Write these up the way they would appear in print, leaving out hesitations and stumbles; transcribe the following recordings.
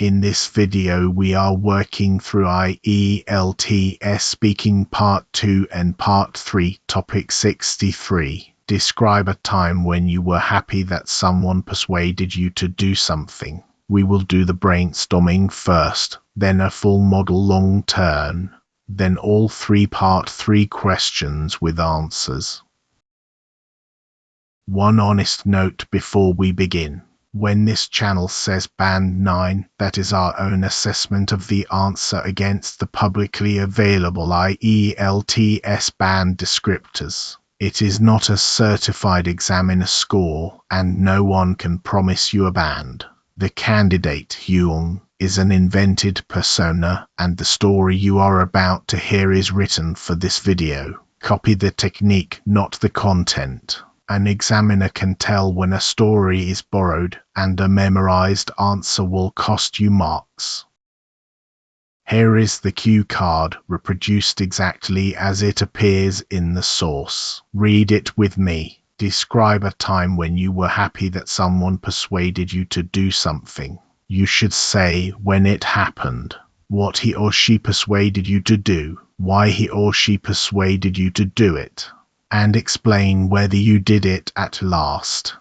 In this video we are working through ielts speaking part 2 and part 3, topic 63. Describe a time when you were happy that someone persuaded you to do something. We will do the brainstorming first, then a full model long turn, then all 3 part 3 questions with answers. One honest note before we begin. When this channel says Band 9, that is our own assessment of the answer against the publicly available ielts band descriptors. It is not a certified examiner score, and no one can promise you a band. The candidate, Jung, is an invented persona, and the story you are about to hear is written for this video. Copy the technique, not the content. An examiner can tell when a story is borrowed, and a memorized answer will cost you marks. Here is the cue card, reproduced exactly as it appears in the source. Read it with me. Describe a time when you were happy that someone persuaded you to do something. You should say when it happened, what he or she persuaded you to do, why he or she persuaded you to do it, and explain whether you did it at last.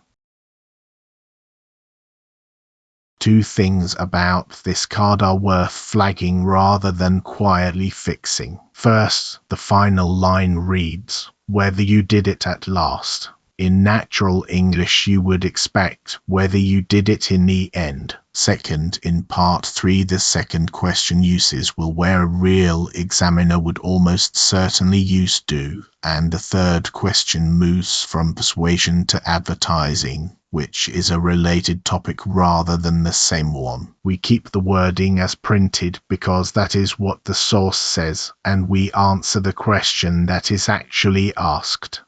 2 things about this card are worth flagging rather than quietly fixing. First, the final line reads, whether you did it at last. In natural English you would expect whether you did it in the end. Second, in part 3 the second question uses will where a real examiner would almost certainly use do, and the third question moves from persuasion to advertising, which is a related topic rather than the same one. We keep the wording as printed because that is what the source says, and we answer the question that is actually asked.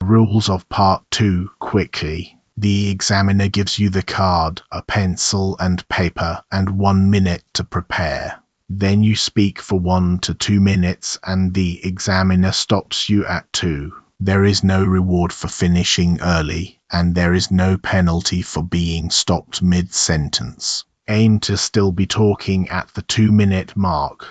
Rules of part 2 quickly. The examiner gives you the card, a pencil and paper, and 1 minute to prepare. Then you speak for 1 to 2 minutes and the examiner stops you at 2. There is no reward for finishing early, and there is no penalty for being stopped mid-sentence. Aim to still be talking at the 2-minute mark.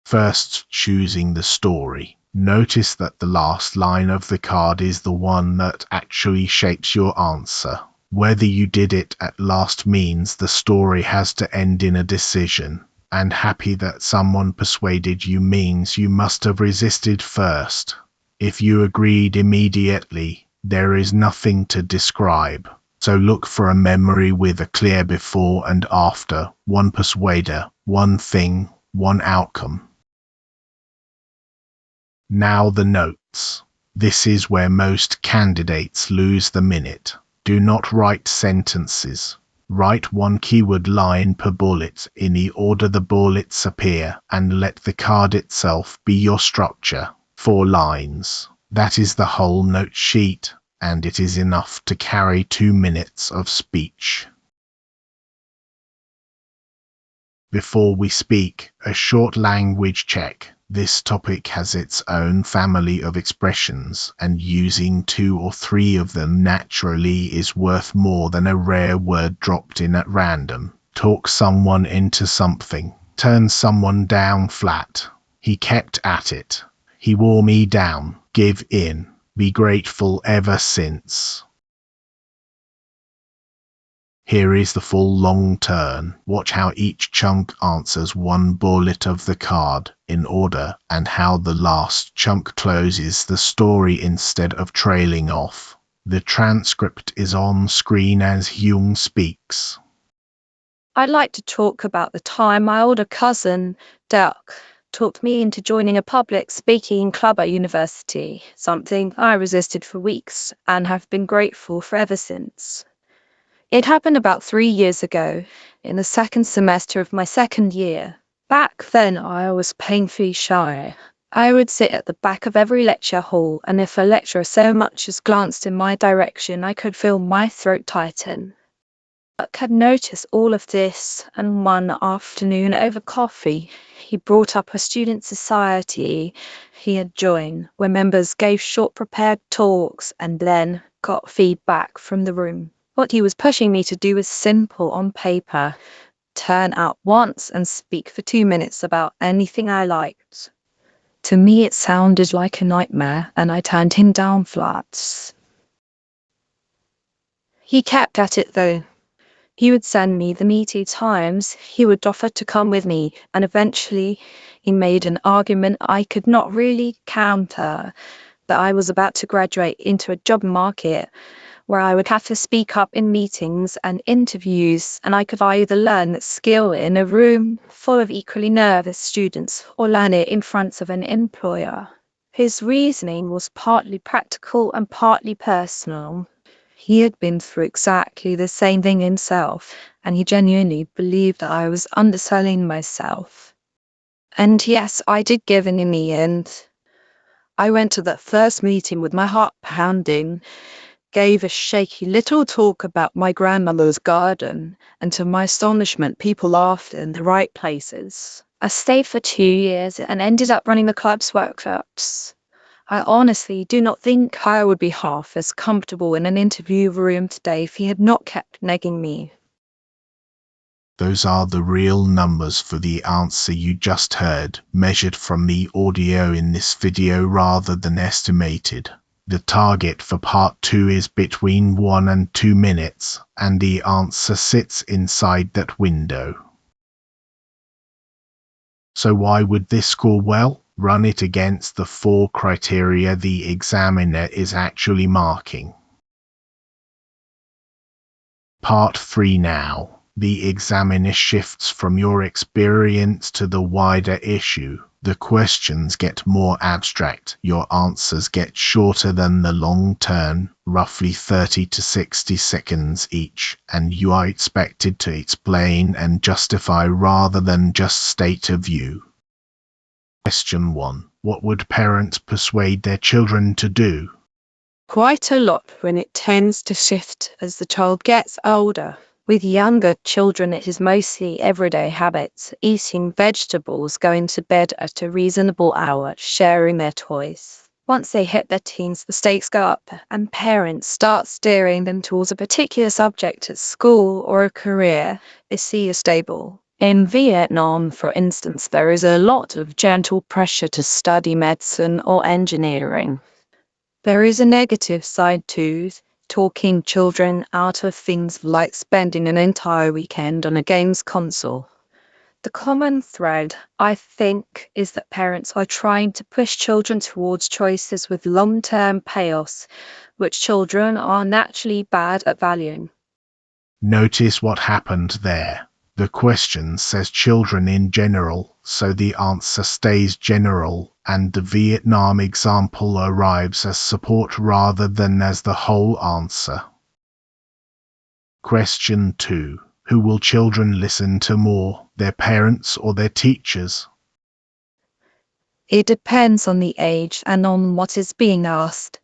First, choosing the story. Notice that the last line of the card is the one that actually shapes your answer. Whether you did it at last means the story has to end in a decision, and happy that someone persuaded you means you must have resisted first. If you agreed immediately, there is nothing to describe. So look for a memory with a clear before and after, one persuader, one thing, one outcome. Now the notes. This is where most candidates lose the minute. Do not write sentences. Write 1 keyword line per bullet in the order the bullets appear, and let the card itself be your structure. 4 lines. That is the whole note sheet, and it is enough to carry 2 minutes of speech. Before we speak, a short language check. This topic has its own family of expressions, and using 2 or 3 of them naturally is worth more than a rare word dropped in at random. Talk someone into something. Turn someone down flat. He kept at it. He wore me down. Give in. Be grateful ever since. Here is the full long turn. Watch how each chunk answers 1 bullet of the card in order, and how the last chunk closes the story instead of trailing off. The transcript is on screen as Jung speaks. I'd like to talk about the time my older cousin, Dirk, talked me into joining a public speaking club at university, something I resisted for weeks and have been grateful for ever since. It happened about 3 years ago, in the second semester of my second year. Back then I was painfully shy. I would sit at the back of every lecture hall, and if a lecturer so much as glanced in my direction, I could feel my throat tighten. Buck had noticed all of this, and one afternoon over coffee, he brought up a student society he had joined, where members gave short prepared talks and then got feedback from the room. What he was pushing me to do was simple on paper: turn out once and speak for 2 minutes about anything I liked. To me, it sounded like a nightmare, and I turned him down flat. He kept at it though. He would send me the meaty times, he would offer to come with me, and eventually he made an argument I could not really counter, that I was about to graduate into a job market where I would have to speak up in meetings and interviews, and I could either learn that skill in a room full of equally nervous students or learn it in front of an employer. His reasoning was partly practical and partly personal. He had been through exactly the same thing himself, and he genuinely believed that I was underselling myself. And yes, I did give in the end. I went to that first meeting with my heart pounding, gave a shaky little talk about my grandmother's garden, and to my astonishment, people laughed in the right places. I stayed for 2 years and ended up running the club's workshops. I honestly do not think I would be half as comfortable in an interview room today if he had not kept nagging me. Those are the real numbers for the answer you just heard, measured from the audio in this video rather than estimated. The target for part 2 is between 1 and 2 minutes, and the answer sits inside that window. So why would this score well? Run it against the 4 criteria the examiner is actually marking. Part 3 now. The examiner shifts from your experience to the wider issue. The questions get more abstract, your answers get shorter than the long turn, roughly 30 to 60 seconds each, and you are expected to explain and justify rather than just state a view. Question 1. What would parents persuade their children to do? Quite a lot when it tends to shift as the child gets older. With younger children, it is mostly everyday habits: eating vegetables, going to bed at a reasonable hour, sharing their toys. Once they hit their teens, the stakes go up, and parents start steering them towards a particular subject at school or a career they see as stable. In Vietnam, for instance, there is a lot of gentle pressure to study medicine or engineering. There is a negative side to talking children out of things like spending an entire weekend on a games console. The common thread, I think, is that parents are trying to push children towards choices with long-term payoffs, which children are naturally bad at valuing. Notice what happened there. The question says children in general, so the answer stays general, and the Vietnam example arrives as support rather than as the whole answer. Question 2. Who will children listen to more, their parents or their teachers? It depends on the age and on what is being asked.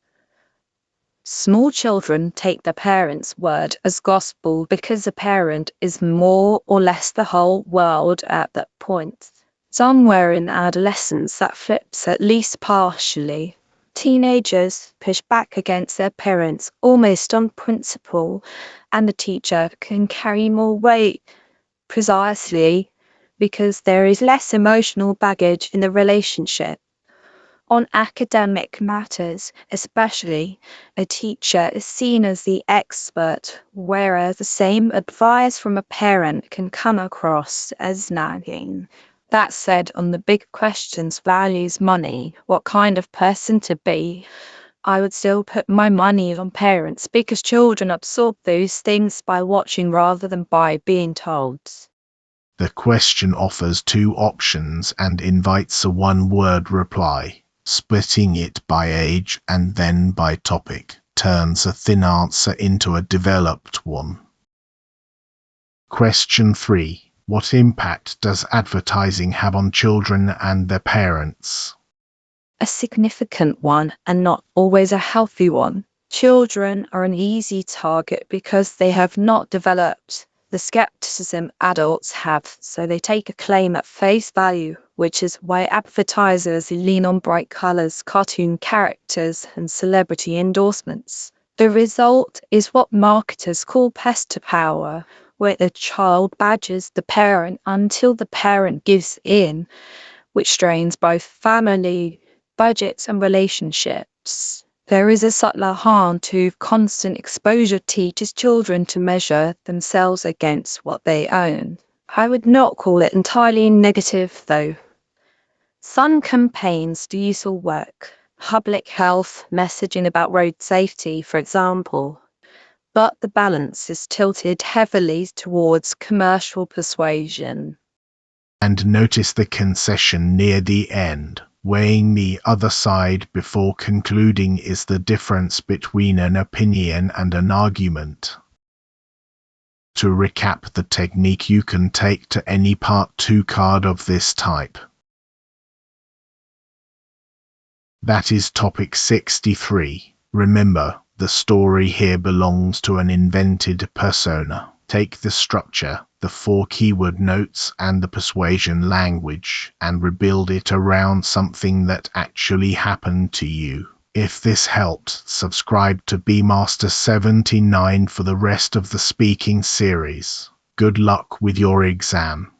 Small children take their parents' word as gospel because a parent is more or less the whole world at that point. Somewhere in adolescence that flips at least partially. Teenagers push back against their parents almost on principle, and the teacher can carry more weight precisely because there is less emotional baggage in the relationship. On academic matters, especially, a teacher is seen as the expert, whereas the same advice from a parent can come across as nagging. That said, on the big questions, values, money, what kind of person to be, I would still put my money on parents because children absorb those things by watching rather than by being told. The question offers 2 options and invites a one-word reply. Splitting it by age and then by topic turns a thin answer into a developed one. Question 3. What impact does advertising have on children and their parents? A significant one, and not always a healthy one. Children are an easy target because they have not developed the skepticism adults have, so they take a claim at face value, which is why advertisers lean on bright colors, cartoon characters, and celebrity endorsements. The result is what marketers call pester power, where the child badgers the parent until the parent gives in, which strains both family budgets and relationships. There is a subtler harm to constant exposure teaches children to measure themselves against what they own. I would not call it entirely negative, though. Some campaigns do useful work, public health messaging about road safety, for example, but the balance is tilted heavily towards commercial persuasion. And notice the concession near the end. Weighing the other side before concluding is the difference between an opinion and an argument. To recap the technique you can take to any Part 2 card of this type. That is topic 63. Remember, the story here belongs to an invented persona. Take the structure, the 4 keyword notes, and the persuasion language, and rebuild it around something that actually happened to you. If this helped, subscribe to Bmaster79 for the rest of the speaking series. Good luck with your exam.